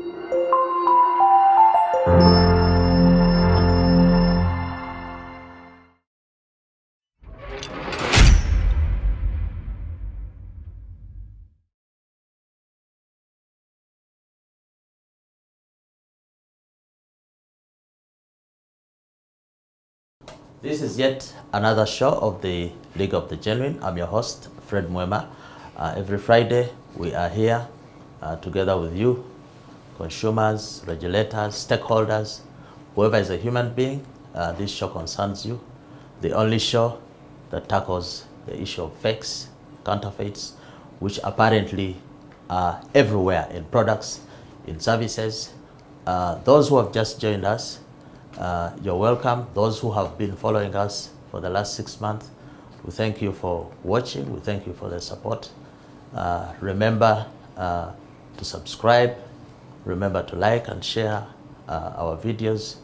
This is yet another show of the League of the Genuine. I'm your host, Fred Muwema. Every Friday, we are here together with you, consumers, regulators, stakeholders, whoever is a human being. This show concerns you. The only show that tackles the issue of fakes, counterfeits, which apparently are everywhere in products, in services. Those who have just joined us, you're welcome. Those who have been following us for the last 6 months, we thank you for watching. We thank you for the support. Remember to subscribe. Remember to like and share our videos.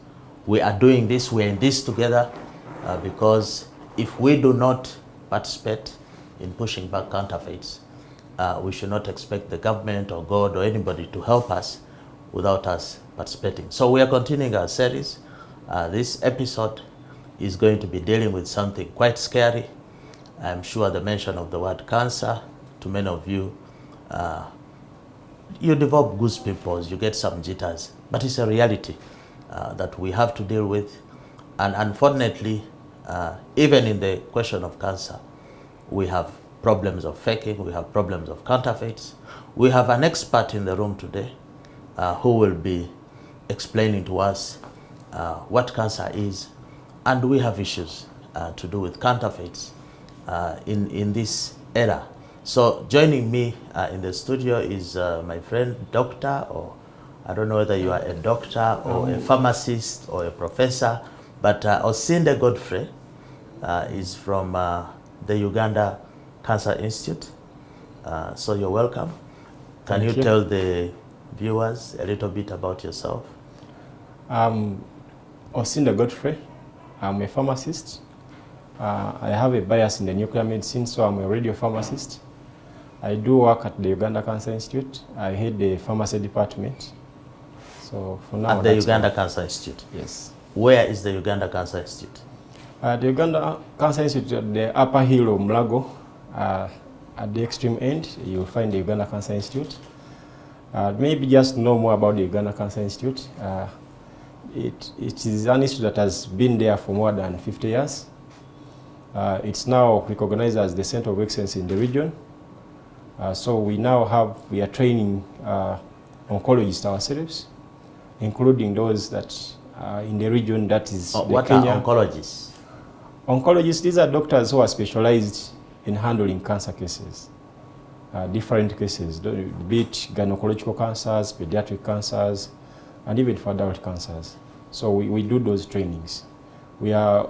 We are doing this, we're in this together because if we do not participate in pushing back counterfeits, we should not expect the government or God or anybody to help us without us participating. So we are continuing our series. This episode is going to be dealing with something quite scary. I'm sure the mention of the word cancer, to many of you, you develop goose pimples, you get some jitters, but it's a reality that we have to deal with. And unfortunately, even in the question of cancer, we have problems of faking, we have problems of counterfeits. We have an expert in the room today who will be explaining to us what cancer is, and we have issues to do with counterfeits in this era. So joining me in the studio is my friend doctor, or I don't know whether you are a doctor or a pharmacist or a professor, but Osinde Godfrey is from the Uganda Cancer Institute. So you're welcome. Can you tell the viewers a little bit about yourself? Osinde Godfrey. I'm a pharmacist. I have a bias in the nuclear medicine, so I'm a radiopharmacist. I do work at the Uganda Cancer Institute. I head the pharmacy department. So for now, at the Uganda Cancer Institute? Yes. Where is the Uganda Cancer Institute? The Uganda Cancer Institute at the upper hill of Mulago. At the extreme end, you'll find the Uganda Cancer Institute. Maybe just know more about the Uganda Cancer Institute. It is an institute that has been there for more than 50 years. It's now recognized as the center of excellence in the region. So we are training oncologists ourselves, including those that are in the region that is what Kenya. Are oncologists? Oncologists, these are doctors who are specialized in handling cancer cases, different cases, be it gynecological cancers, pediatric cancers, and even for adult cancers. So we do those trainings. We are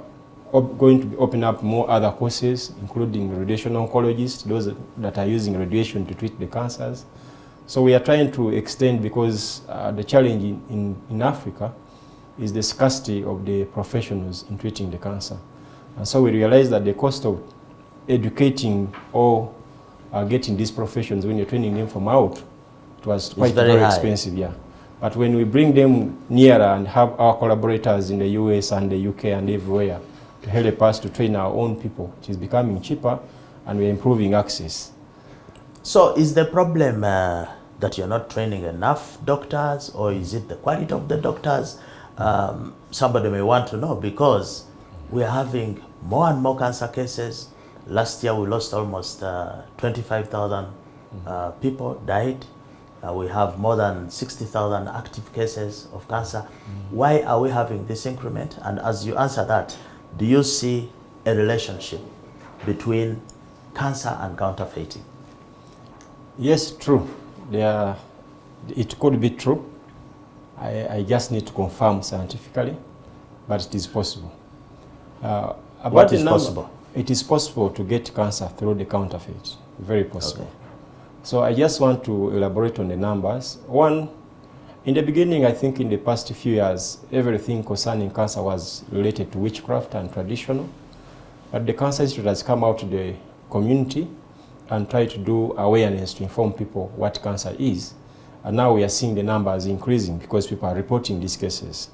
going to be opening up more other courses, including radiation oncologists, those that are using radiation to treat the cancers. So we are trying to extend, because the challenge in Africa is the scarcity of the professionals in treating the cancer. And so we realize that the cost of educating or getting these professions when you're training them from out, it was quite very expensive. Yeah. But when we bring them nearer and have our collaborators in the US and the UK and everywhere to help us to train our own people, it is becoming cheaper and we're improving access. So is the problem that you're not training enough doctors, or is it the quality of the doctors? Somebody may want to know, because we are having more and more cancer cases. Last year we lost almost 25,000 people died. We have more than 60,000 active cases of cancer. Why are we having this increment? And as you answer that, do you see a relationship between cancer and counterfeiting? Yes, true. It could be true. I just need to confirm scientifically, but it is possible. What is possible? It is possible to get cancer through the counterfeit. Very possible. Okay. So I just want to elaborate on the numbers. One, in the beginning, I think in the past few years, everything concerning cancer was related to witchcraft and traditional. But the Cancer Institute has come out to the community and tried to do awareness to inform people what cancer is. And now we are seeing the numbers increasing because people are reporting these cases.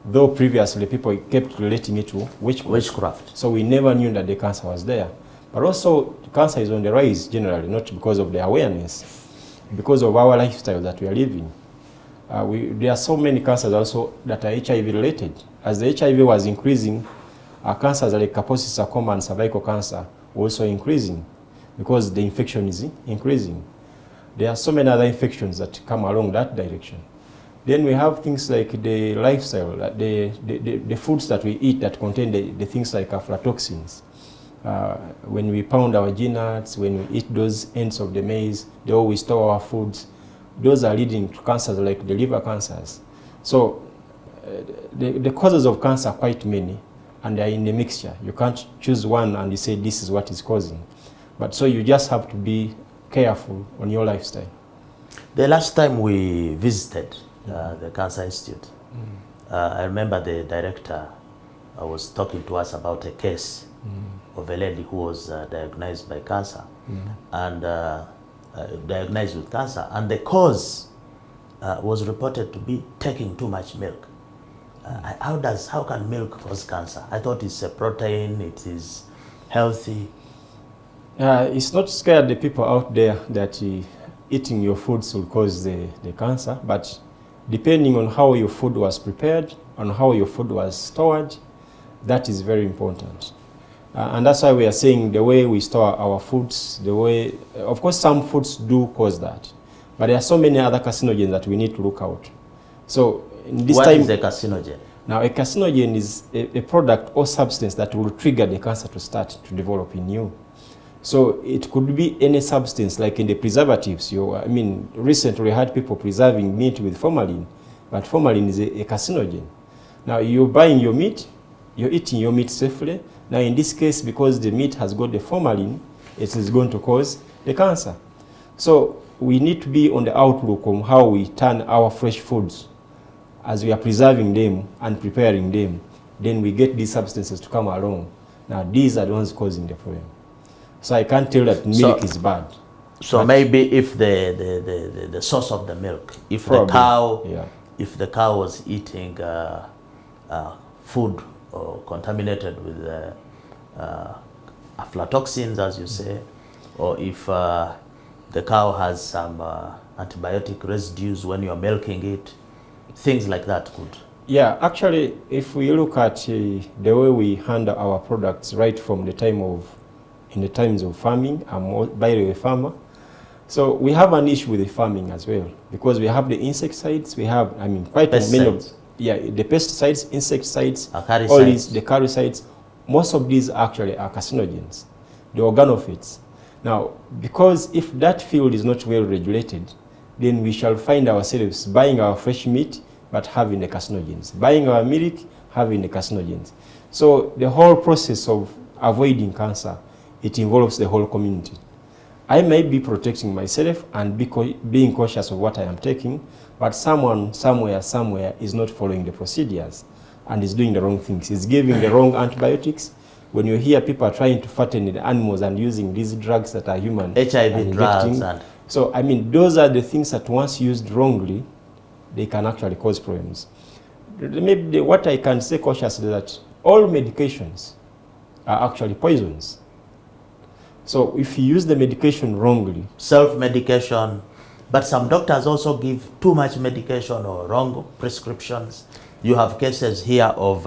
Though previously people kept relating it to witchcraft. So we never knew that the cancer was there. But also, cancer is on the rise generally, not because of the awareness, because of our lifestyle that we are living. There are so many cancers also that are HIV related. As the HIV was increasing, cancers like Kaposi sarcoma and cervical cancer were also increasing because the infection is increasing. There are so many other infections that come along that direction. Then we have things like the lifestyle, the foods that we eat that contain the things like aflatoxins. When we pound our nuts, when we eat those ends of the maize, the way we store our foods, those are leading to cancers like the liver cancers. So the causes of cancer are quite many, and they are in a mixture. You can't choose one and you say this is what is causing. But so you just have to be careful on your lifestyle. The last time we visited the Cancer Institute, I remember the director was talking to us about a case of a lady who was diagnosed by cancer and diagnosed with cancer, and the cause was reported to be taking too much milk. How can milk cause cancer? I thought it's a protein, it is healthy. It's not scared the people out there that eating your foods will cause the cancer, but depending on how your food was prepared, on how your food was stored, that is very important. And that's why we are saying the way we store our foods, the way, of course some foods do cause that, but there are so many other carcinogens that we need to look out. So in this what time, is a carcinogen? Now a carcinogen is a product or substance that will trigger the cancer to start to develop in you. So it could be any substance, like in the preservatives. Recently we had people preserving meat with formalin, but formalin is a carcinogen. Now you're buying your meat, you're eating your meat safely. Now in this case, because the meat has got the formalin, it is going to cause the cancer. So we need to be on the outlook on how we turn our fresh foods as we are preserving them and preparing them. Then we get these substances to come along. Now these are the ones causing the problem. So I can't tell that milk is bad. So maybe if the source of the milk, if the cow was eating food contaminated with aflatoxins, as you say, or if the cow has some antibiotic residues when you're milking it, things like that could. Yeah, actually, if we look at the way we handle our products right from the in the times of farming, I'm by the way farmer, so we have an issue with the farming as well, because we have the insecticides, we have, quite many of, the pesticides, insecticides, all these, the caricides, most of these actually are carcinogens, the organophytes. Now, because if that field is not well regulated, then we shall find ourselves buying our fresh meat, but having the carcinogens, buying our milk, having the carcinogens. So the whole process of avoiding cancer, it involves the whole community. I may be protecting myself and being cautious of what I am taking, but someone, somewhere is not following the procedures and is doing the wrong things. Is giving the wrong antibiotics. When you hear people are trying to fatten the animals and using these drugs that are human, HIV drugs. So, those are the things that once used wrongly, they can actually cause problems. Maybe what I can say cautiously is that all medications are actually poisons. So if you use the medication wrongly. Self-medication, but some doctors also give too much medication or wrong prescriptions. You have cases here of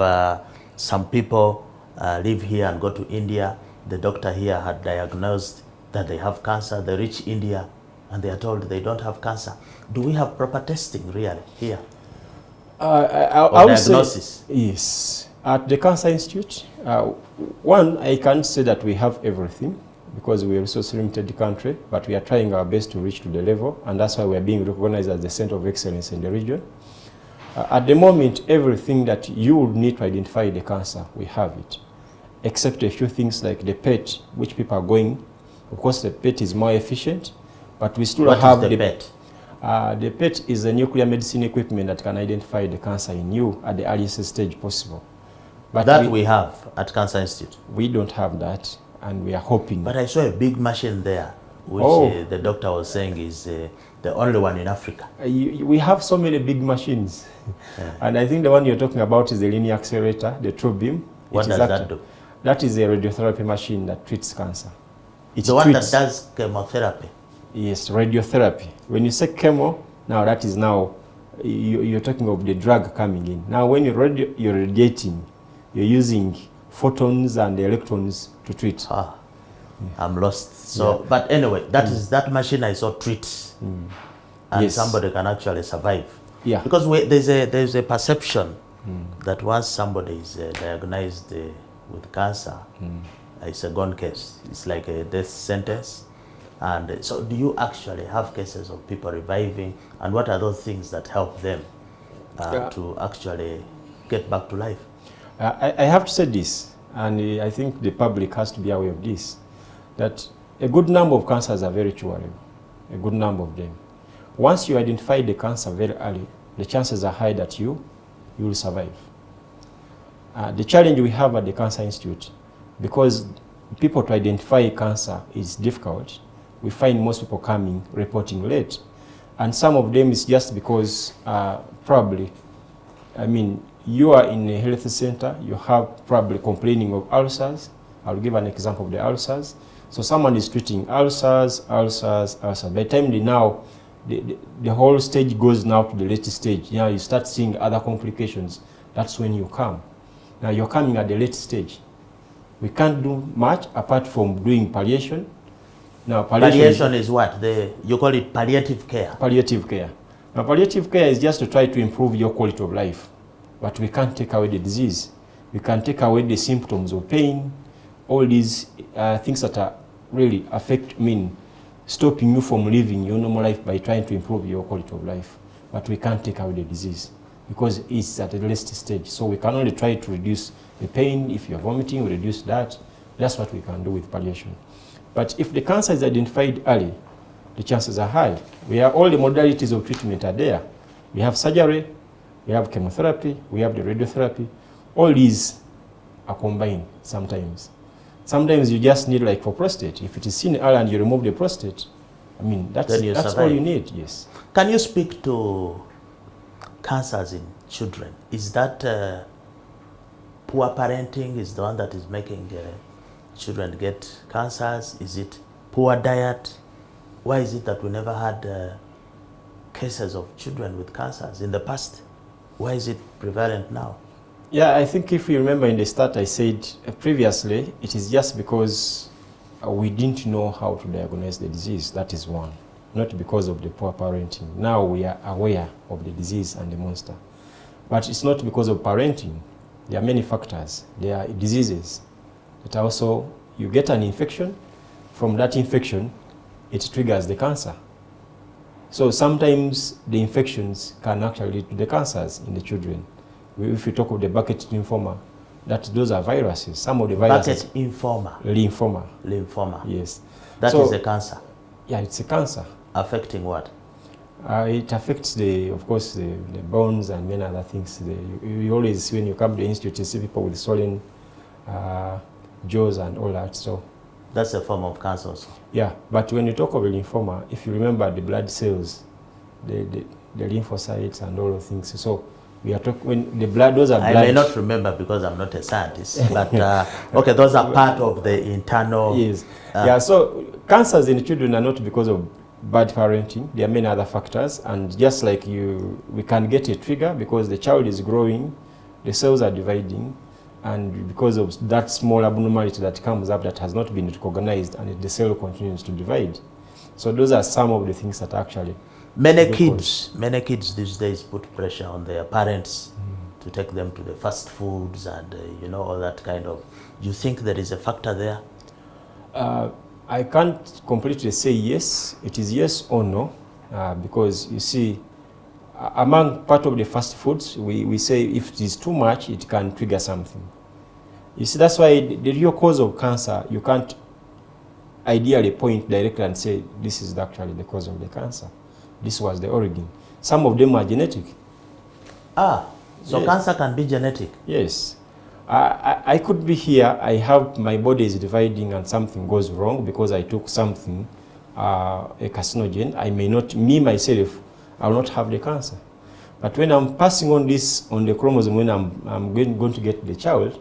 some people live here and go to India. The doctor here had diagnosed that they have cancer. They reach India and they are told they don't have cancer. Do we have proper testing really here? I would diagnosis? Say, yes. At the Cancer Institute, one, I can't say that we have everything, because we are a resource limited country, but we are trying our best to reach to the level, and that's why we are being recognized as the center of excellence in the region. At the moment, everything that you would need to identify the cancer, we have it, except a few things like the PET, which people are going. Of course, the PET is more efficient, but we still have the PET. The PET is a nuclear medicine equipment that can identify the cancer in you at the earliest stage possible. But that we have at Cancer Institute. We don't have that, and we are hoping. But I saw a big machine there. which the doctor was saying is the only one in Africa. We have so many big machines. And I think the one you're talking about is the linear accelerator, the true beam. What does that do? That is a radiotherapy machine that treats cancer. It's the one that does chemotherapy? Yes, radiotherapy. When you say chemo, now that is now, you're talking of the drug coming in. Now when you're radiating, you're using photons and electrons to treat. I'm lost. So, but anyway, that is that machine I saw treats, and somebody can actually survive. Yeah. Because there's a perception that once somebody is diagnosed with cancer, it's a gone case. It's like a death sentence. And so, do you actually have cases of people reviving, and what are those things that help them to actually get back to life? I have to say this, and I think the public has to be aware of this, that a good number of cancers are very curable, a good number of them. Once you identify the cancer very early, the chances are high that you will survive. The challenge we have at the Cancer Institute, because people to identify cancer is difficult, we find most people coming, reporting late. And some of them is just because probably, I mean, you are in a health center, you have probably complaining of ulcers. I'll give an example of the ulcers. So someone is treating ulcers. By the time the whole stage goes now to the latest stage, you start seeing other complications. That's when you come. Now you're coming at the late stage. We can't do much apart from doing palliation. Now, palliation is what? You call it palliative care? Palliative care. Now, palliative care is just to try to improve your quality of life. But we can't take away the disease. We can take away the symptoms of pain, all these things that are really stopping you from living your normal life by trying to improve your quality of life. But we can't take away the disease because it's at the late stage. So we can only try to reduce the pain. If you're vomiting, we reduce that. That's what we can do with palliation. But if the cancer is identified early, the chances are high. All the modalities of treatment are there. We have surgery, we have chemotherapy, we have the radiotherapy. All these are combined sometimes. Sometimes you just need, like for prostate, if it is seen early and you remove the prostate, that's all you need, yes. Can you speak to cancers in children? Is that poor parenting is the one that is making children get cancers? Is it poor diet? Why is it that we never had cases of children with cancers in the past? Why is it prevalent now? Yeah, I think if you remember in the start I said previously, it is just because we didn't know how to diagnose the disease. That is one. Not because of the poor parenting. Now we are aware of the disease and the monster. But it's not because of parenting. There are many factors. There are diseases. But also, you get an infection. From that infection, it triggers the cancer. So sometimes the infections can actually lead to the cancers in the children. If you talk of the bucket lymphoma, those are viruses. Some of the viruses. Bucket lymphoma. Lymphoma. Yes. That is a cancer. Yeah, it's a cancer. Affecting what? It affects of course, the bones and many other things. You always, when you come to the institute, you see people with swollen jaws and all that. So that's a form of cancer also. Yeah, but when you talk of lymphoma, if you remember the blood cells, the lymphocytes and all those things. So we are talking when the blood, those are blood. I may not remember because I'm not a scientist, but okay, those are part of the internal. Yes. Yeah. So cancers in children are not because of bad parenting. There are many other factors, and just like we can get a trigger because the child is growing, the cells are dividing, and because of that small abnormality that comes up that has not been recognized, and the cell continues to divide. So those are some of the things that actually. Many kids these days put pressure on their parents to take them to the fast foods and all that kind of. Do you think there is a factor there? I can't completely say yes. It is yes or no, because you see, among part of the fast foods, we say if it is too much, it can trigger something. You see, that's why the real cause of cancer, you can't ideally point directly and say this is actually the cause of the cancer. This was the origin. Some of them are genetic. So yes. Cancer can be genetic? Yes. I could be here, my body is dividing and something goes wrong because I took something a carcinogen, I may not, me myself, I will not have the cancer. But when I'm passing on this on the chromosome, when I'm going to get the child,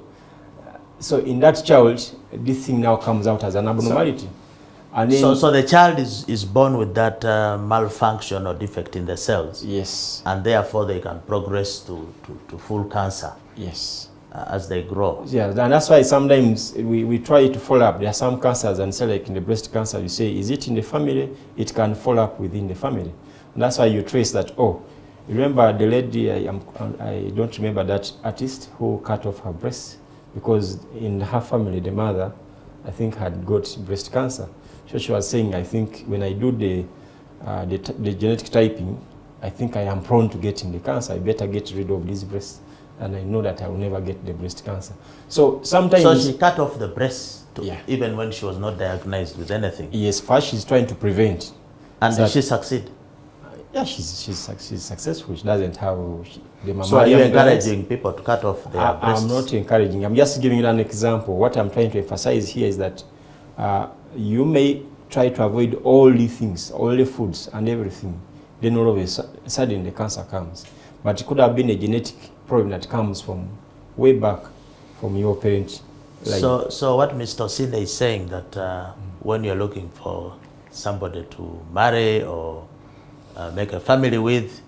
so in that child, this thing now comes out as an abnormality. And then, so the child is born with that malfunction or defect in the cells. Yes. And therefore they can progress to full cancer. Yes. As they grow. Yeah, and that's why sometimes we try to follow up. There are some cancers, and say like in the breast cancer, you say, is it in the family? It can follow up within the family. And that's why you trace that, oh, remember the lady, I don't remember that artist who cut off her breast because in her family, the mother, I think, had got breast cancer. So she was saying, I think when I do the genetic typing, I think I am prone to getting the cancer. I better get rid of this breast. And I know that I will never get the breast cancer. So sometimes... So she cut off the breast yeah. even when she was not diagnosed with anything? Yes, first she's trying to prevent. And did she succeed? Yeah, she's successful. She doesn't have the mammalian. So are you encouraging people to cut off their breasts? I'm not encouraging. I'm just giving you an example. What I'm trying to emphasize here is that you may try to avoid all the things, all the foods and everything. Then all of a sudden the cancer comes. But it could have been a genetic problem that comes from way back from your parent. Like so what Mr. Osinde is saying that when you're looking for somebody to marry or make a family with,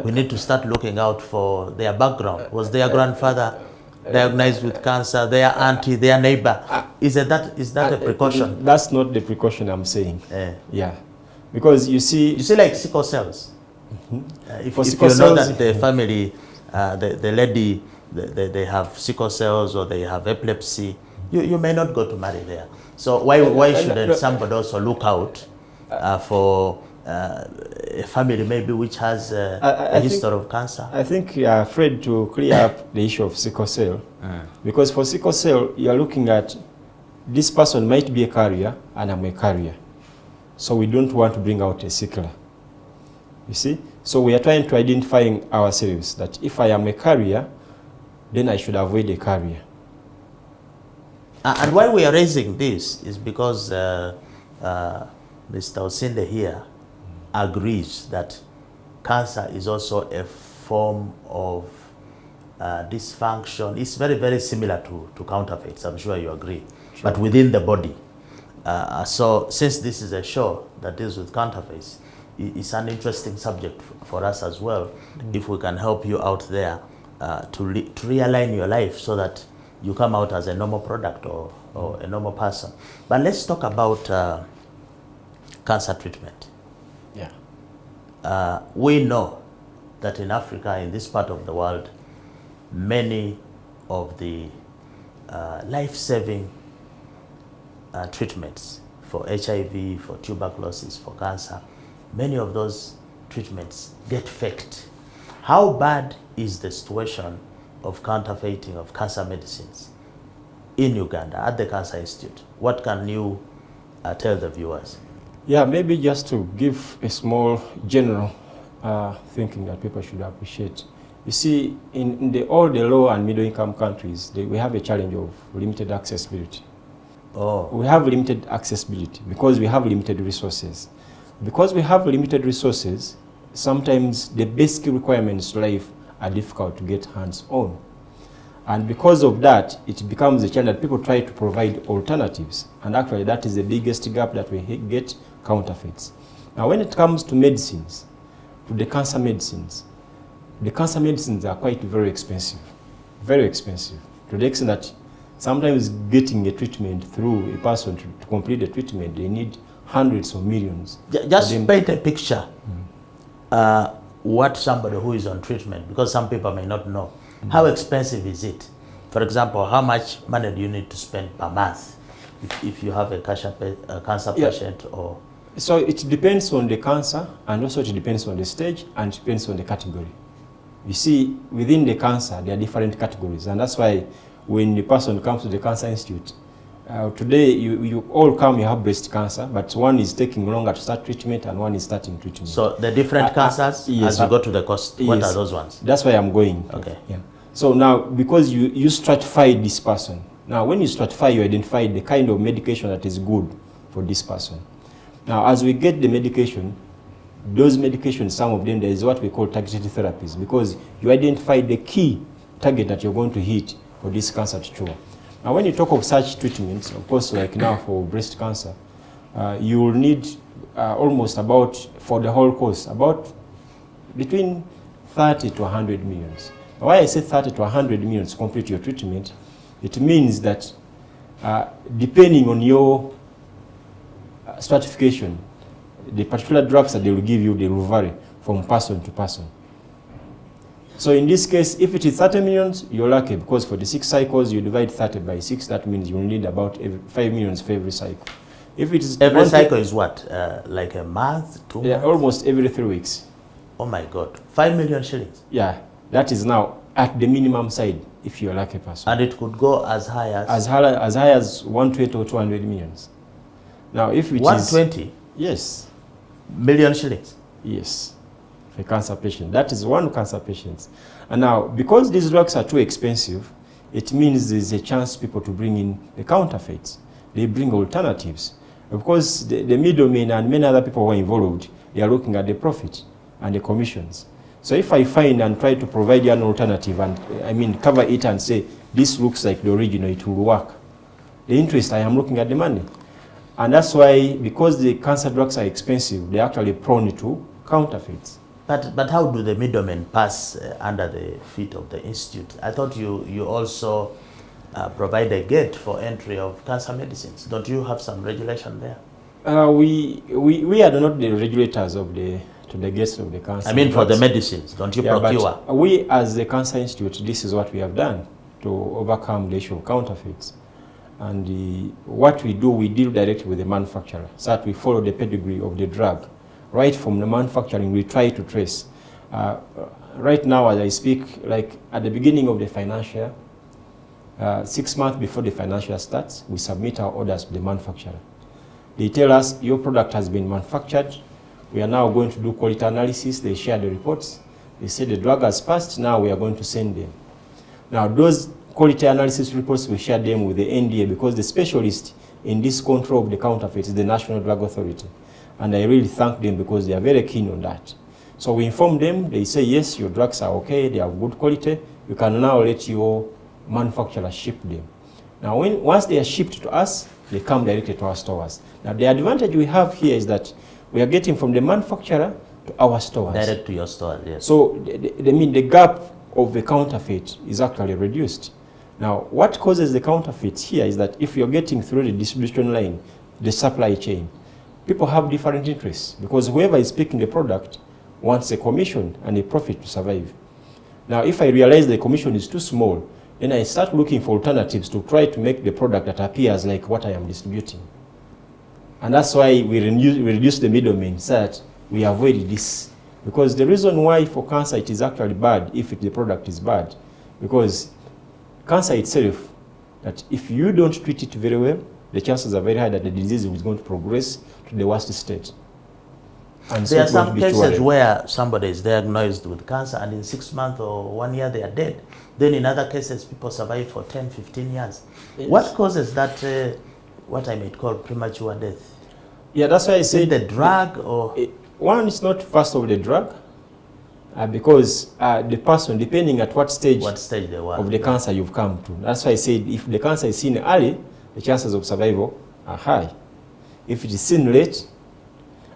we need to start looking out for their background. Was their grandfather diagnosed with cancer, their auntie, their neighbor? Is that a precaution? That's not the precaution I'm saying. Yeah. Because you see like sickle cells. If you know that the family, the lady, they have sickle cells or they have epilepsy, you may not go to marry there. So why shouldn't somebody also look out for a family maybe which has a history of cancer? I think you are afraid to clear up the issue of sickle cell. Because for sickle cell, you are looking at this person might be a carrier and I'm a carrier. So we don't want to bring out a sickler. You see? So we are trying to identify ourselves that if I am a carrier, then I should avoid a carrier. And why we are raising this is because Mr. Osinde here agrees that cancer is also a form of dysfunction. It's very, very similar to counterfeits, I'm sure you agree, sure. But within the body. So since this is a show that deals with counterfeits, it's an interesting subject for us as well, if we can help you out there to realign your life so that you come out as a normal product or a normal person. But let's talk about cancer treatment. Yeah. We know that in Africa, in this part of the world, many of the life-saving treatments for HIV, for tuberculosis, for cancer, many of those treatments get faked. How bad is the situation of counterfeiting of cancer medicines in Uganda at the Cancer Institute? What can you tell the viewers? Yeah, maybe just to give a small general thinking that people should appreciate. You see, in all the low and middle income countries, we have a challenge of limited accessibility. Oh. We have limited accessibility because we have limited resources. Because we have limited resources, sometimes the basic requirements to life are difficult to get hands on. And because of that, it becomes a challenge that people try to provide alternatives. And actually, that is the biggest gap that we get, counterfeits. Now, when it comes to medicines, to the cancer medicines are quite very expensive, to the extent that sometimes getting a treatment through a person to complete the treatment, they need hundreds of millions. Just paint a picture what somebody who is on treatment, because some people may not know. How expensive is it? For example, how much money do you need to spend per month if you have a cancer patient? Or so it depends on the cancer, and also it depends on the stage, and it depends on the category. You see, within the cancer, there are different categories, and that's why when the person comes to the Cancer Institute, today you all come, you have breast cancer, but one is taking longer to start treatment and one is starting treatment. So the different cancers, yes, as you go to the cost, what are those ones? That's why I'm going. Okay. Yeah. So now, because you stratify this person, now when you stratify, you identify the kind of medication that is good for this person. Now, as we get the medication, those medications, some of them, there is what we call targeted therapies, because you identify the key target that you're going to hit for this cancer to cure. Now, when you talk of such treatments, of course, like now for breast cancer, you will need almost about, for the whole course, about between 30 to 100 millions. Now, why I say 30 to 100 millions to complete your treatment, it means that depending on your stratification, the particular drugs that they will give you, they will vary from person to person. So in this case, if it is 30 millions, you're lucky, because for the 6 cycles, you divide 30 by 6, that means you'll need about 5 millions for every cycle. If it is every cycle is what? Like a month, 2 months? Yeah, almost every 3 weeks. Oh my God, 5 million shillings? Yeah, that is now at the minimum side, if you're a lucky person. And it could go as high as? As high as 120 or 200 millions. Now, if it 120? is... Yes. Million shillings? Yes. For a cancer patient. That is one cancer patient. And now, because these drugs are too expensive, it means there's a chance people to bring in the counterfeits. They bring alternatives. Because the middlemen and many other people who are involved, they are looking at the profit and the commissions. So if I find and try to provide you an alternative and, cover it and say, this looks like the original, it will work. The interest, I am looking at the money. And that's why, because the cancer drugs are expensive, they're actually prone to counterfeits. But how do the middlemen pass under the feet of the institute? I thought you also provide a gate for entry of cancer medicines. Don't you have some regulation there? We are not the regulators of the gates of the cancer. I mean, for the medicines, don't you procure? But we, as the Cancer Institute, this is what we have done to overcome the issue of counterfeits. And what we do, we deal directly with the manufacturer, so that we follow the pedigree of the drug. Right from the manufacturing, we try to trace. Right now, as I speak, like at the beginning of the financial year, 6 months before the financial year starts, we submit our orders to the manufacturer. They tell us, your product has been manufactured. We are now going to do quality analysis. They share the reports. They say the drug has passed. Now we are going to send them. Now, those quality analysis reports, we share them with the NDA, because the specialist in this control of the counterfeit is the National Drug Authority. And I really thank them, because they are very keen on that. So we inform them, they say, yes, your drugs are okay, they have good quality, you can now let your manufacturer ship them. Now, once they are shipped to us, they come directly to our stores. Now, the advantage we have here is that we are getting from the manufacturer to our stores. Direct to your store, yes. So, the gap of the counterfeit is actually reduced. Now, what causes the counterfeits here is that if you're getting through the distribution line, the supply chain, people have different interests, because whoever is picking the product wants a commission and a profit to survive. Now, if I realize the commission is too small, then I start looking for alternatives to try to make the product that appears like what I am distributing. And that's why we reduce the middlemen, so that we avoid this. Because the reason why for cancer it is actually bad if the product is bad, because cancer itself, that if you don't treat it very well, the chances are very high that the disease is going to progress to the worst state. And there are some cases where somebody is diagnosed with cancer and in 6 months or 1 year they are dead. Then in other cases, people survive for 10, 15 years. Yes. What causes that, what I might call premature death? Yeah, that's why I say the drug or... One is not first of the drug, because the person, depending at what stage they were of the cancer you've come to. That's why I said if the cancer is seen early, the chances of survival are high. If it is seen late,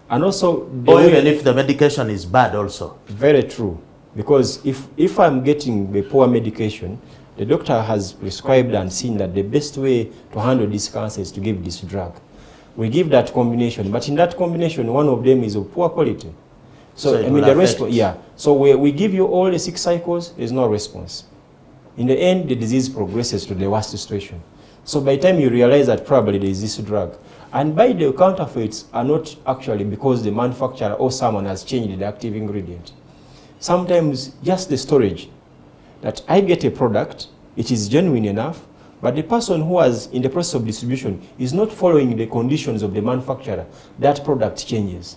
and also... Or even if the medication is bad also. Very true. Because if I'm getting the poor medication, the doctor has prescribed and seen that the best way to handle this cancer is to give this drug. We give that combination, but in that combination, one of them is of poor quality. So I mean, the response, yeah. So we give you all the 6 cycles, there's no response. In the end, the disease progresses to the worst situation. So by the time you realize that probably there is this drug, and by the counterfeits are not actually because the manufacturer or someone has changed the active ingredient. Sometimes just the storage, that I get a product, it is genuine enough, but the person who is in the process of distribution is not following the conditions of the manufacturer. That product changes.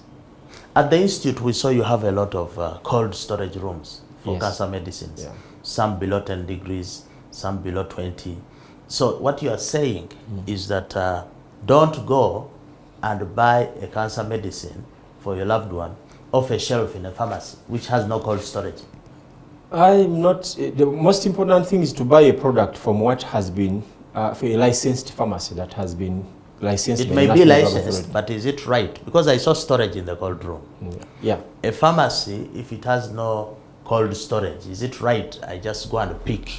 At the institute, we saw you have a lot of cold storage rooms for cancer medicines. Yeah. Some below 10 degrees, some below 20. So what you are saying is that don't go and buy a cancer medicine for your loved one off a shelf in a pharmacy which has no cold storage? I'm not. The most important thing is to buy a product from what has been for a licensed pharmacy that has been licensed. It may be licensed, but is it right? Because I saw storage in the cold room. Yeah. A pharmacy, if it has no cold storage, is it right I just go and pick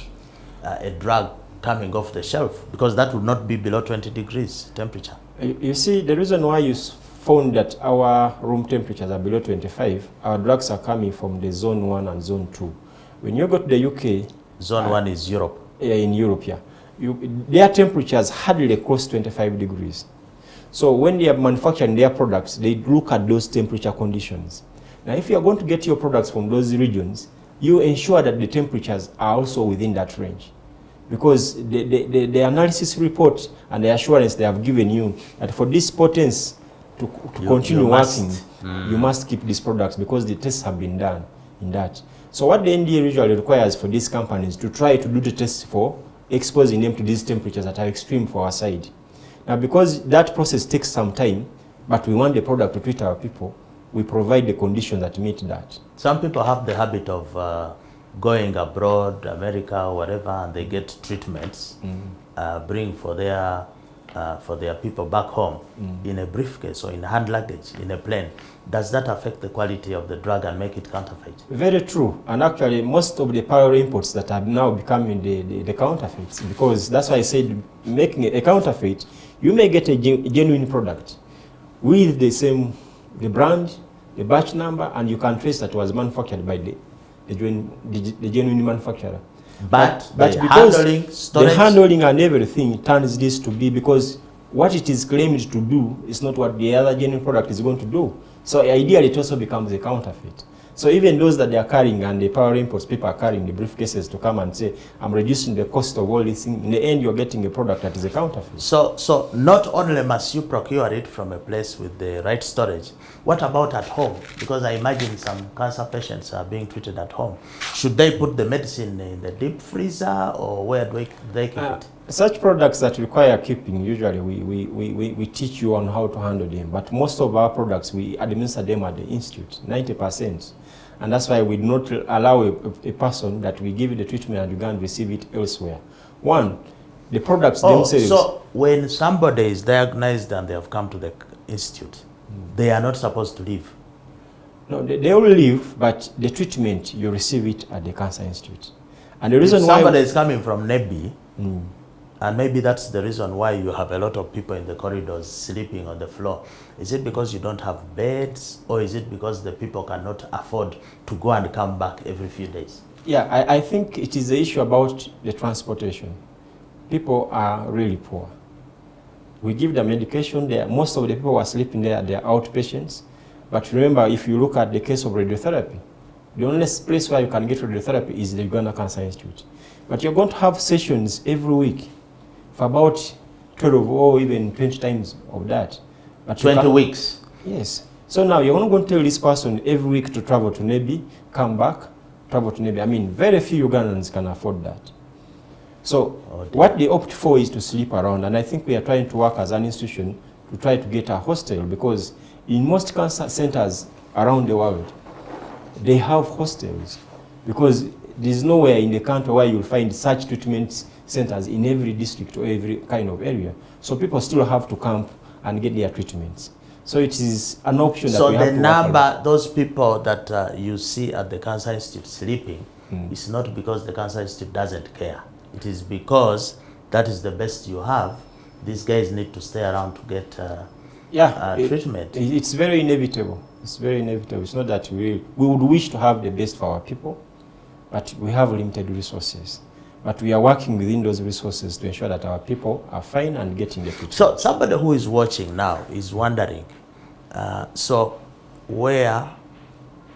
a drug coming off the shelf? Because that would not be below 20 degrees temperature. You see, the reason why you found that our room temperatures are below 25, our drugs are coming from the zone 1 and zone 2. When you go to the UK, Zone 1 is Europe. Yeah, in Europe, yeah. Their temperatures hardly cross 25 degrees. So when they are manufacturing their products, they look at those temperature conditions. Now, if you are going to get your products from those regions, you ensure that the temperatures are also within that range. Because the analysis report and the assurance they have given you that for this potency to continue working, you must keep these products because the tests have been done in that. So what the NDA usually requires for these companies to try to do the tests for exposing them to these temperatures that are extreme for our side. Now, because that process takes some time, but we want the product to treat our people, we provide the conditions that meet that. Some people have the habit of going abroad, America, or whatever, and they get treatments, bring for their people back home in a briefcase or in hand luggage, in a plane. Does that affect the quality of the drug and make it counterfeit? Very true. And actually, most of the power imports that are now becoming the counterfeits, because that's why I said making a counterfeit, you may get a genuine product with the brand, the batch number, and you can trace that it was manufactured by the genuine manufacturer. But because handling, storage, the handling and everything turns this to be, because what it is claimed to do is not what the other genuine product is going to do. So ideally, it also becomes a counterfeit. So even those that they are carrying and the power imports, people are carrying the briefcases to come and say, I'm reducing the cost of all these things. In the end, you're getting a product that is a counterfeit. So not only must you procure it from a place with the right storage, what about at home? Because I imagine some cancer patients are being treated at home. Should they put the medicine in the deep freezer, or where do they keep it? Such products that require keeping, usually we teach you on how to handle them. But most of our products, we administer them at the institute, 90%. And that's why we do not allow a person that we give the treatment and you can receive it elsewhere. One, the products themselves. So when somebody is diagnosed and they have come to the institute, they are not supposed to leave? No, they will leave, but the treatment, you receive it at the Cancer Institute. And the reason if somebody is coming from Nebi, and maybe that's the reason why you have a lot of people in the corridors sleeping on the floor. Is it because you don't have beds, or is it because the people cannot afford to go and come back every few days? Yeah, I think it is the issue about the transportation. People are really poor. We give them medication there. Most of the people who are sleeping there, they are outpatients. But remember, if you look at the case of radiotherapy, the only place where you can get radiotherapy is the Uganda Cancer Institute. But you're going to have sessions every week for about 12 or even 20 times of that. But 20 weeks? Yes. So now you're not going to tell this person every week to travel to Nebi, come back, travel to Nebi. I mean, very few Ugandans can afford that. So what they opt for is to sleep around. And I think we are trying to work as an institution to try to get a hostel, because in most cancer centers around the world, they have hostels, because there's nowhere in the country where you'll find such treatment centers in every district or every kind of area. So people still have to camp and get their treatments. So it is an option that we have to work on. So the number, those people that you see at the Cancer Institute sleeping, is not because the Cancer Institute doesn't care. It is because that is the best you have. These guys need to stay around to get treatment. It's very inevitable. It's very inevitable. It's not that we would wish to have the best for our people, but we have limited resources. But we are working within those resources to ensure that our people are fine and getting the treatment. So somebody who is watching now is wondering, so where,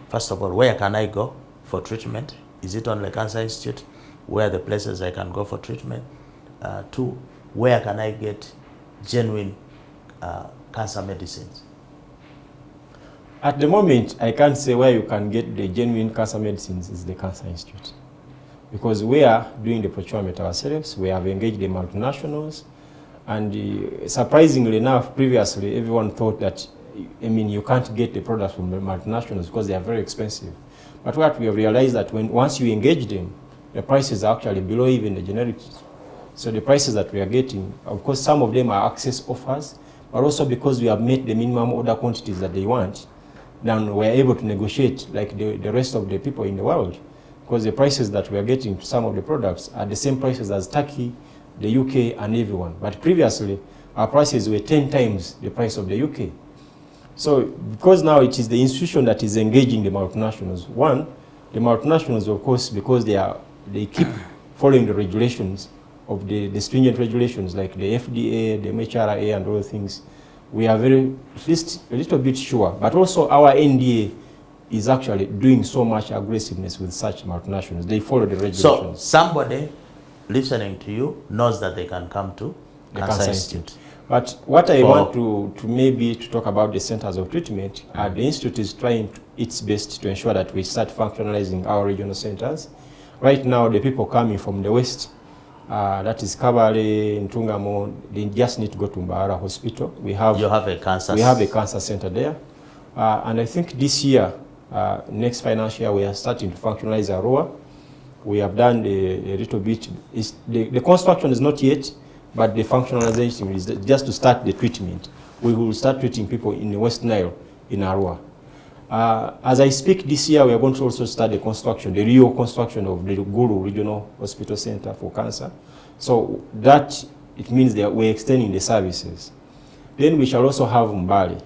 first of all, where can I go for treatment? Is it on the Cancer Institute? Where are the places I can go for treatment? Two, where can I get genuine cancer medicines? At the moment, I can't say where you can get the genuine cancer medicines is the Cancer Institute. Because we are doing the procurement ourselves, we have engaged the multinationals, And surprisingly enough, previously everyone thought that, I mean, you can't get the products from the multinationals because they are very expensive. But what we have realized that once you engage them, the prices are actually below even the generics. So the prices that we are getting, of course, some of them are access offers, but also because we have met the minimum order quantities that they want, then we're able to negotiate like the rest of the people in the world. Because the prices that we are getting to some of the products are the same prices as Turkey, the UK, and everyone. But previously, our prices were 10 times the price of the UK. So because now it is the institution that is engaging the multinationals. One, the multinationals, of course, because they keep following the regulations of the stringent regulations like the FDA, the MHRA, and other things, we are at least a little bit sure. But also our NDA is actually doing so much aggressiveness with such multinationals. They follow the regulations. So somebody listening to you knows that they can come to the Cancer Institute. But what I want to maybe to talk about the centers of treatment, the Institute is trying its best to ensure that we start functionalizing our regional centers. Right now, the people coming from the West, that is Kabale, Ntungamo, they just need to go to Mbara Hospital. You have a cancer center there. And I think this year, next financial year, we are starting to functionalize Arua. We have done a little bit. The construction is not yet, but the functionalization is just to start the treatment. We will start treating people in the West Nile in Arua. As I speak this year, we are going to also start the construction, the real construction of the Gulu Regional Hospital Center for Cancer. So that, it means that we're extending the services. Then we shall also have Mbali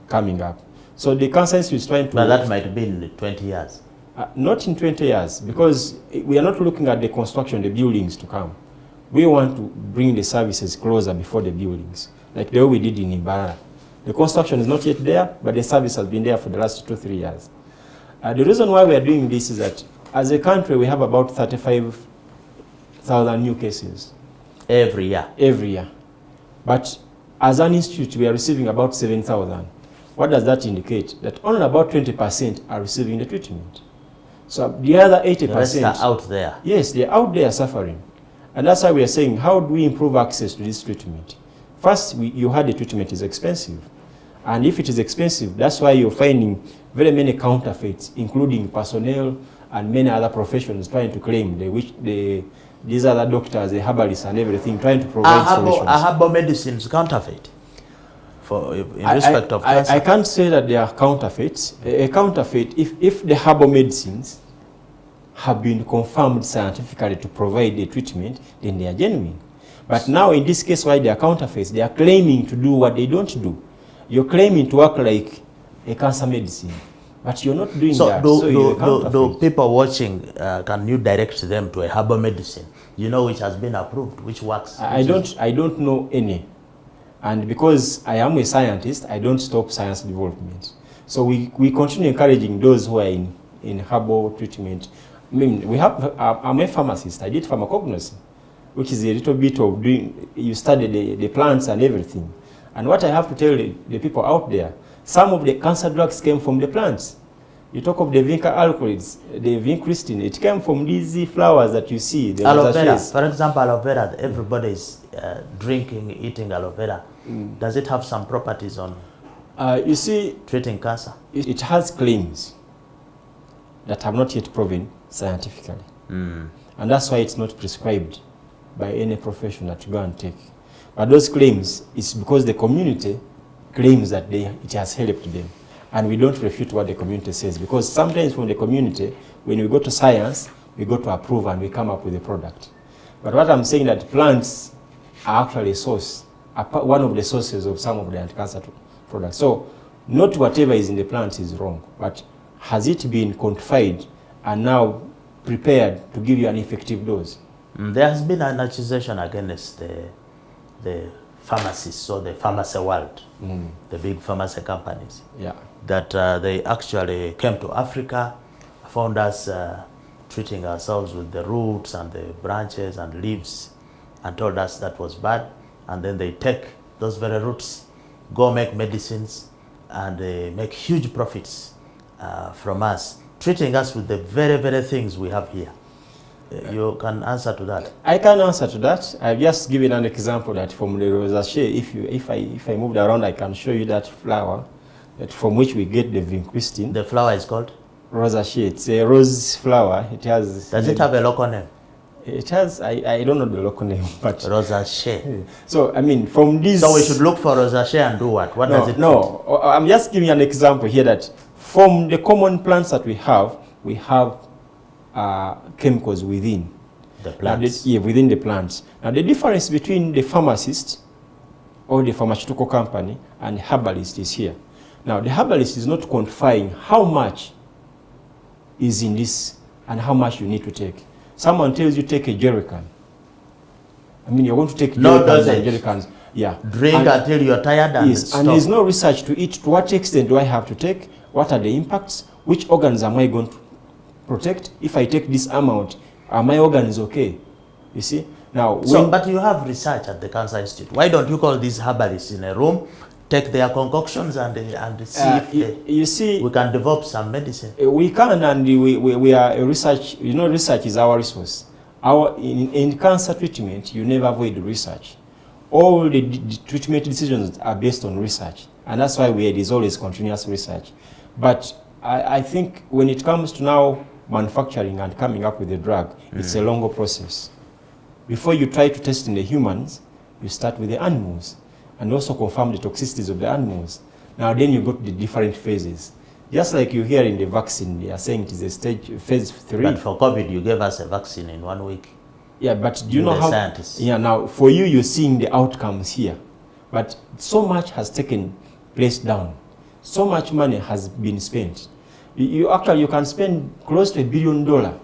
coming up. So the Cancer Institute is trying to... But that might be in 20 years. Not in 20 years, because we are not looking at the construction, the buildings to come. We want to bring the services closer before the buildings, like the way we did in Imbara. The construction is not yet there, but the service has been there for the last 2-3 years. The reason why we are doing this is that as a country, we have about 35,000 new cases. Every year? Every year. But as an institute, we are receiving about 7,000. What does that indicate? That only about 20% are receiving the treatment. So the other 80%... The rest are out there? Yes, they're out there suffering. And that's why we are saying, how do we improve access to this treatment? First, you heard the treatment is expensive. And if it is expensive, that's why you're finding very many counterfeits, including personnel and many other professions trying to claim these other doctors, the herbalists and everything, trying to provide solutions. Are herbal medicines counterfeit? In respect of cancer? I can't say that they are counterfeits. A counterfeit, if the herbal medicines have been confirmed scientifically to provide the treatment, then they are genuine. But now in this case, why they are counterfeits, they are claiming to do what they don't do. You're claiming to work like a cancer medicine, but you're not doing that. Do people watching, can you direct them to a herbal medicine, which has been approved, which works? I don't know any. And because I am a scientist, I don't stop science development. So we continue encouraging those who are in herbal treatment. I mean, I'm a pharmacist. I did pharmacognosy, which is a little bit of you study the plants and everything. And what I have to tell the people out there, some of the cancer drugs came from the plants. You talk of the vinca alkaloids, the vincristine, it came from these flowers that you see. The aloe vera, for example, aloe vera, everybody is drinking, eating aloe vera. Does it have some properties on you see, treating cancer? It has claims that have not yet proven scientifically. And that's why it's not prescribed by any professional to go and take. But those claims, it's because the community claims that it has helped them. And we don't refute what the community says, because sometimes from the community, when we go to science, we go to approve and we come up with a product. But what I'm saying that plants are actually a source, one of the sources of some of the anti-cancer products. So not whatever is in the plants is wrong, but has it been quantified and now prepared to give you an effective dose? There has been an accusation against the pharmacists or the pharmacy world, the big pharmacy companies, that they actually came to Africa, found us treating ourselves with the roots and the branches and leaves, and told us that was bad. And then they take those very roots, go make medicines, and make huge profits from us, treating us with the very, very things we have here. You can answer to that. I can answer to that. I've just given an example that from the rosacea, if I moved around, I can show you that flower that from which we get the vincristine. The flower is called? Rosacea. It's a rose flower. It has... Does it have a local name? It has, I don't know the local name, but... Rosacea. So, I mean, from this... So we should look for rosacea and do what? What does it No, I'm just giving an example here that from the common plants that we have chemicals within. The plants? Within the plants. Now, the difference between the pharmacist or the pharmaceutical company and the herbalist is here. Now, the herbalist is not quantifying how much is in this and how much you need to take. Someone tells you take a jerrycan. I mean, you're going to take jerrycans. Yeah. Drink until you're tired and stop. And there's no research to it. To what extent do I have to take? What are the impacts? Which organs am I going to protect? If I take this amount, are my organs okay? You see? Now, but you have research at the Cancer Institute. Why don't you call these herbalists in a room, take their concoctions and see if we can develop some medicine? We can, and we are a research. You know, research is our resource. In cancer treatment, you never avoid research. All the treatment decisions are based on research, and that's why there is always continuous research. But I think when it comes to now manufacturing and coming up with a drug, it's a longer process. Before you try to test in the humans, you start with the animals and also confirm the toxicities of the animals. Now then you go to the different phases. Just like you hear in the vaccine, they are saying it is a phase 3. But for COVID, you gave us a vaccine in 1 week. Yeah, but do you know how... Scientists. Yeah, now for you, you're seeing the outcomes here. But so much has taken place down. So much money has been spent. You can spend close to $1 billion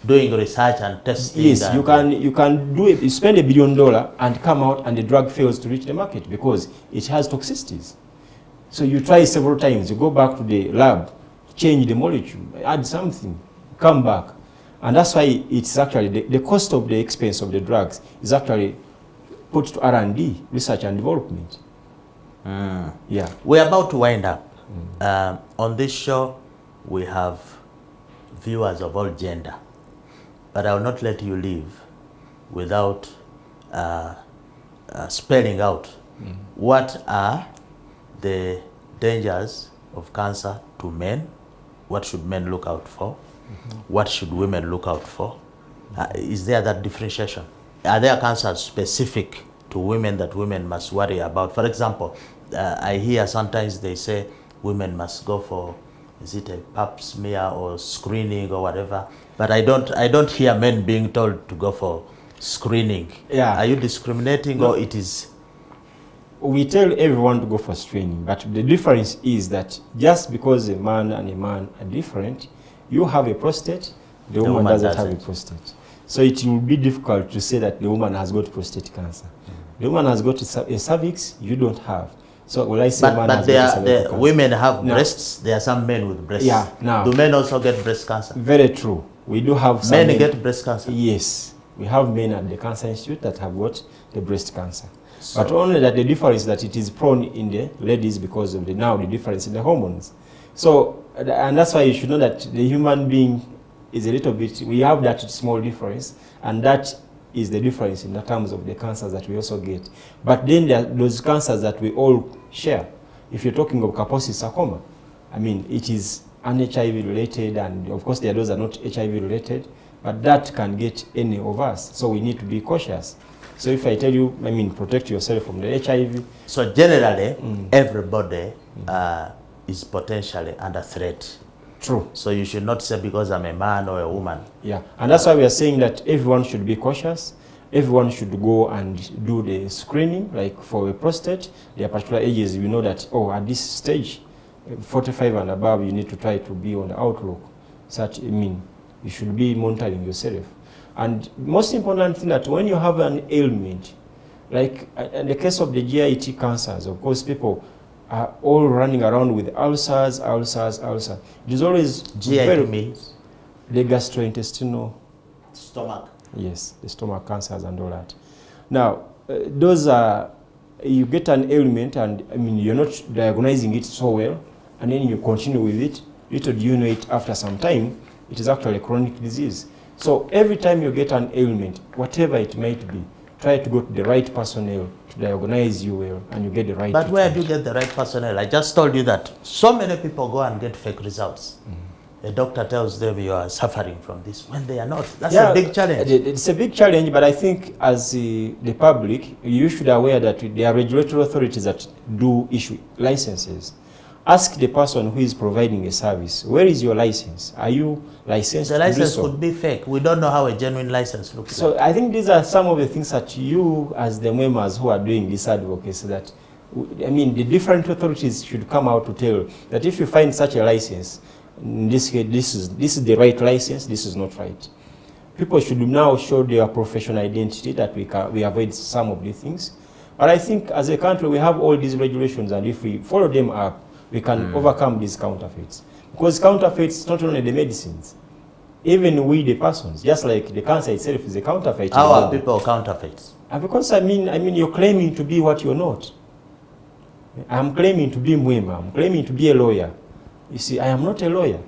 doing research and testing. Yes, you can do it. You spend $1 billion and come out and the drug fails to reach the market because it has toxicities. So you try several times. You go back to the lab, change the molecule, add something, come back, and that's why it's actually the cost of the expense of the drugs is actually put to R&D, research and development. Yeah, we're about to wind up. On this show, we have viewers of all gender, but I will not let you leave without spelling out what are the dangers of cancer to men. What should men look out for? What should women look out for? Is there that differentiation? Are there cancers specific to women that women must worry about? For example, I hear sometimes they say women must go for, is it a pap smear or screening or whatever? But I don't hear men being told to go for screening. Yeah. Are you discriminating or it is? We tell everyone to go for screening, but the difference is that just because a man and a man are different, you have a prostate, the woman doesn't have a prostate. So it will be difficult to say that the woman has got prostate cancer. The woman has got a cervix, you don't have. So will I say man has got cervical cancer? Women have breasts, there are some men with breasts. Yeah, now. Do men also get breast cancer? Very true. We do have some men get breast cancer? Yes. We have men at the Cancer Institute that have got the breast cancer. So, but only that the difference is that it is prone in the ladies because of the difference in the hormones. So, and that's why you should know that the human being is a little bit, we have that small difference, and that is the difference in the terms of the cancers that we also get. But then there are those cancers that we all share. If you're talking of Kaposi sarcoma, I mean, it is un-HIV related, and of course there are those that are not HIV related, but that can get any of us. So we need to be cautious. So if I tell you, I mean, protect yourself from the HIV. So generally, everybody is potentially under threat. True. So you should not say because I'm a man or a woman. Yeah, and that's why we are saying that everyone should be cautious. Everyone should go and do the screening, like for a prostate. There are particular ages we know that, oh, at this stage, 45 and above, you need to try to be on the outlook. Such, I mean, you should be monitoring yourself. And most important thing that when you have an ailment, like in the case of the GIT cancers, of course, people are all running around with ulcers. It is always GIT means? The gastrointestinal. Stomach. Yes, the stomach cancers and all that. Now, those are, you get an ailment and, I mean, you're not diagnosing it so well, and then you continue with it. Little do you know it, after some time, it is actually a chronic disease. So every time you get an ailment, whatever it might be, try to go to the right personnel to diagnose you well, and you get the right But where do treatment. you get the right personnel? I just told you that so many people go and get fake results. The doctor tells them you are suffering from this when they are not. That's a big challenge. It's a big challenge, but I think as the public, you should be aware that there are regulatory authorities that do issue licenses. Ask the person who is providing a service, where is your license? Are you licensed? The license to do so? could be fake. We don't know how a genuine license looks So like. I think these are some of the things that you, as the members who are doing this advocacy, that, I mean, the different authorities should come out to tell that if you find such a license, in this case, this is the right license, this is not right. People should now show their professional identity, that we avoid some of these things. But I think as a country, we have all these regulations, and if we follow them up, we can overcome these counterfeits. Because counterfeits, not only the medicines, even we, the persons, just like the cancer itself is a counterfeit. How are people counterfeits? Because I mean, you're claiming to be what you're not. I'm claiming to be Muwema. I'm claiming to be a lawyer. You see, I am not a lawyer.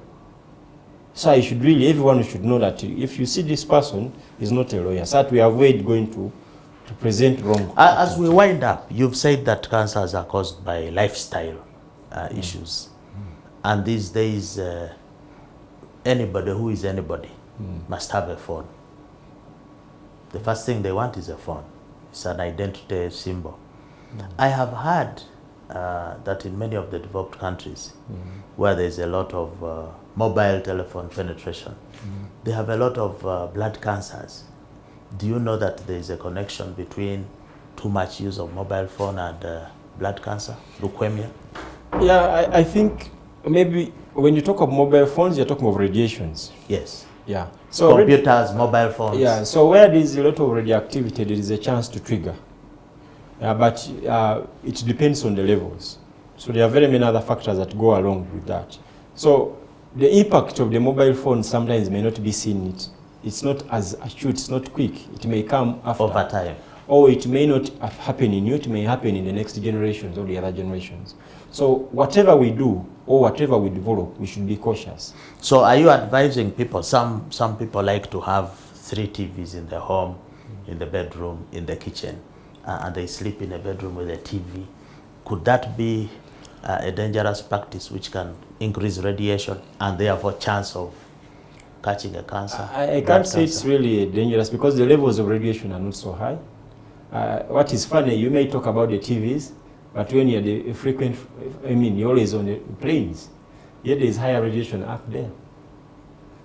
So I should really, everyone should know that if you see this person is not a lawyer, so that we avoid going to present wrong. As we wind up, you've said that cancers are caused by lifestyle issues. And these days, anybody who is anybody must have a phone. The first thing they want is a phone. It's an identity symbol. I have heard that in many of the developed countries where there's a lot of mobile telephone penetration, they have a lot of blood cancers. Do you know that there is a connection between too much use of mobile phone and blood cancer, leukemia? Yeah, I think maybe when you talk of mobile phones, you're talking of radiations. Yes. Yeah. So computers, mobile phones. Yeah. So where there is a lot of radioactivity, there is a chance to trigger. But it depends on the levels. So there are very many other factors that go along with that. So the impact of the mobile phone sometimes may not be seen. It's not as acute, it's not quick. It may come after. Over time. Or it may not happen in you, it may happen in the next generations or the other generations. So whatever we do or whatever we develop, we should be cautious. So are you advising people, some people like to have 3 TVs in their home, in the bedroom, in the kitchen, and they sleep in a bedroom with a TV. Could that be a dangerous practice which can increase radiation and therefore chance of catching a cancer? I can't say it's really dangerous because the levels of radiation are not so high. What is funny, you may talk about the TVs, but when you're the frequent, I mean, you're always on the planes, yet there's higher radiation up there.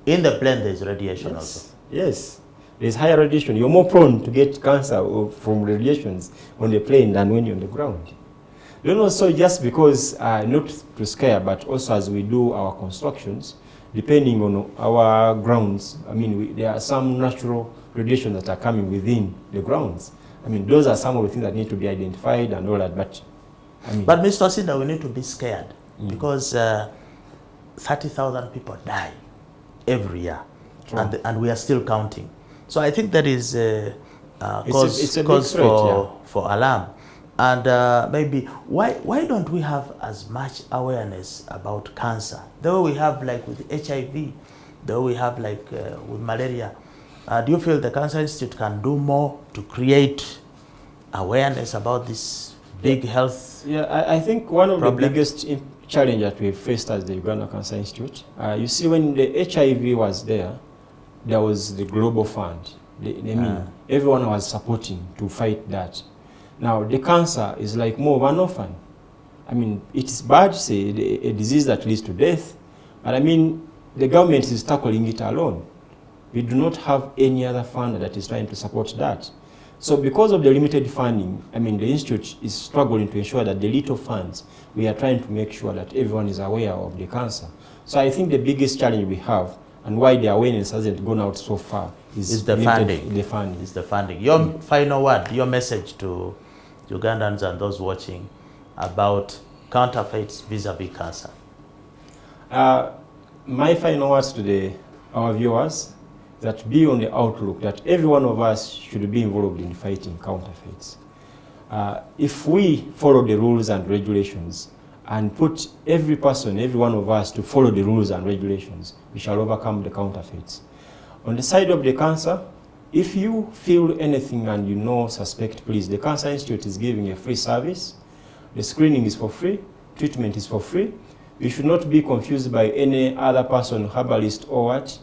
In the plane, there's radiation also? Yes, there's higher radiation. You're more prone to get cancer from radiations on the plane than when you're on the ground. You know, so just because, not to scare, but also as we do our constructions, depending on our grounds, I mean, there are some natural radiations that are coming within the grounds. I mean, those are some of the things that need to be identified and all that, but I mean... But Mr. Osinde, we need to be scared because 30,000 people die every year, and we are still counting. So I think that is cause for alarm. And maybe, why don't we have as much awareness about cancer? The way we have like with HIV, the way we have like with malaria. Do you feel the Cancer Institute can do more to create awareness about this big health? Yeah, I think one of the biggest challenge that we faced as the Uganda Cancer Institute, you see, when the HIV was there was the Global Fund. Everyone was supporting to fight that. Now, the cancer is like more of an orphan. I mean, it's bad to say a disease that leads to death, but I mean, the government is tackling it alone. We do not have any other fund that is trying to support that. So because of the limited funding, I mean, the Institute is struggling to ensure that the little funds, we are trying to make sure that everyone is aware of the cancer. So I think the biggest challenge we have and why the awareness hasn't gone out so far is the funding. The funding. It's the funding. Your final word, your message to Ugandans and those watching about counterfeits vis-a-vis cancer. My final words to our viewers, that be on the outlook that every one of us should be involved in fighting counterfeits. If we follow the rules and regulations and put every person, every one of us to follow the rules and regulations, we shall overcome the counterfeits. On the side of the cancer, if you feel anything and you know, suspect, please, the Cancer Institute is giving a free service. The screening is for free, treatment is for free. You should not be confused by any other person, herbalist or what,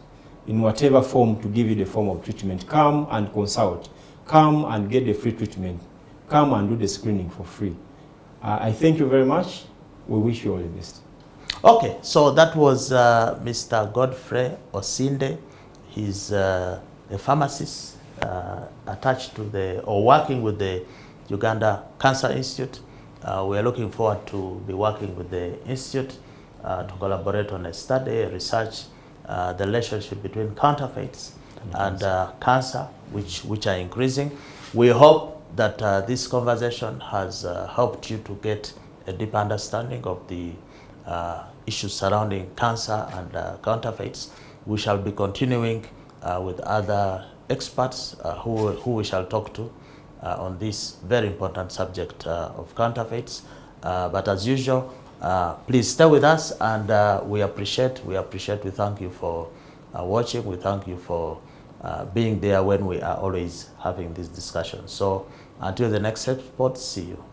in whatever form to give you the form of treatment. Come and consult. Come and get the free treatment. Come and do the screening for free. I thank you very much. We wish you all the best. Okay, so that was Mr. Godfrey Osinde. He's a pharmacist attached to the, or working with the Uganda Cancer Institute. We are looking forward to be working with the Institute to collaborate on a study, research, the relationship between counterfeits and cancer, which are increasing. We hope that this conversation has helped you to get a deep understanding of the issues surrounding cancer and counterfeits. We shall be continuing with other experts who we shall talk to on this very important subject of counterfeits. But as usual, please stay with us, and we appreciate, we thank you for watching, we thank you for being there when we are always having this discussion. So until the next episode, see you.